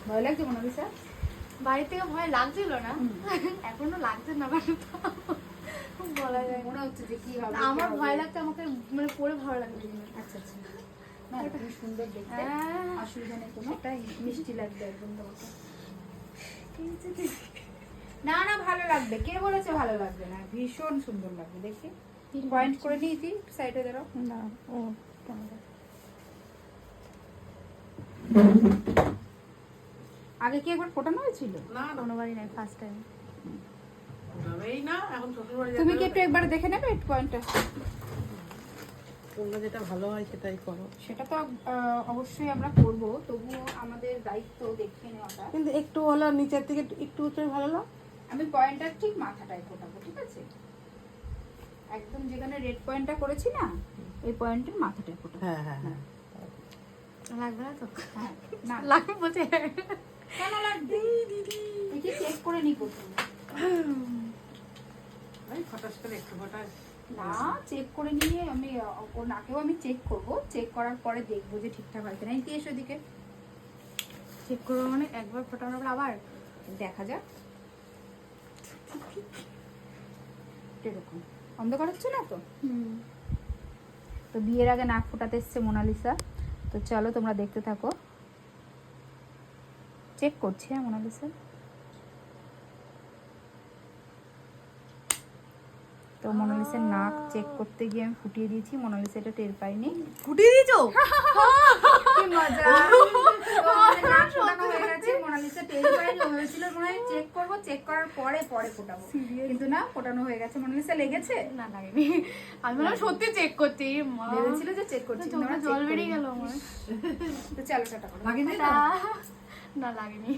ভয় লাগছে মোনালিসা? বাড়ি থেকে ভয় লাগছিল না, এখনো লাগছে না, বলা যায় মনে হচ্ছে যে কি হবে। আমার ভয় লাগছে, আমাকে মানে পরে ভালো লাগবে। আচ্ছা আচ্ছা, না খুব সুন্দর দেখতে, অসুবিধা নেই কোনো। সেটাই মিষ্টি লাগবে একদম তোমাকে। না না ভালো লাগবে, কে বলেছে ভালো লাগবে না? ভীষণ সুন্দর লাগবে। দেখি পয়েন্ট করে নিয়েছি, সাইডে ধরো। না ও আগে কি একবার ফোটানো হয়েছিল? না না, কোনোবারই নাই, ফার্স্ট টাইম। যাবেই না, এখন শ্বশুরবাড়ি তুমি কি যেতে একটু একবার দেখে নেবে একটু পয়েন্টটা? তোমরা যেটা ভালো হয় সেটাই করো। সেটা তো অবশ্যই আমরা করব, তবুও আমাদের দায়িত্ব দেখিয়ে নেওয়াটা। কিন্তু একটু হলো নিচের থেকে একটু উঁচু ভালো না? আমি পয়েন্টটা ঠিক মাথাটায় ফোটাবো, ঠিক আছে? একদম যেখানে রেড পয়েন্টটা করেছি না, এই পয়েন্টের মাথাটায় ফোটাবো। হ্যাঁ হ্যাঁ হ্যাঁ, লাগবে না তো? হ্যাঁ, না লাগবে বলছে। কেন লাগবে? দেখি চেক করে নি প্রথমে। এই ফটাস করে একটু ফটাস। না চেক করে নিয়ে আমি ওর নাকেও আমি চেক করব, চেক করার পরে দেখবো যে ঠিকঠাক হয় কিনা। এই এসো এদিকে, চেক করবো মানে একবার ফোটানোর পর আবার দেখা যাক। এরকম অন্ধকার হচ্ছে না তো? তো বিয়ের আগে নাক ফোটাতে এসছে মোনালিসা। তো চলো তোমরা দেখতে থাকো, চেক করছি। হ্যাঁ মোনালিসা, তো মোনালিসার নাক চেক করতে গিয়ে আমি ফুটিয়ে দিয়েছি, মোনালিসা এটা টের পাইনি। ফুটিয়ে দিয়েছো? কি মজা! তো আমাদের নাক ফোটানো হয়ে গেছে, মোনালিসা টের পাইনি। ও ভেবেছিল মনে হয় চেক করবো, চেক করার পরে ফোটাবো, কিন্তু না, ফোটানো হয়ে গেছে। মোনালিসা লেগেছে? না লাগেনি, আমি বললাম সত্যি চেক করছি। ভেবেছিল যে চেক করছি, কিন্তু আমরা জল check বেরিয়ে করিনি। গেল আমার। তো চলো টাটা করো। লাগেনি তো? না লাগেনি।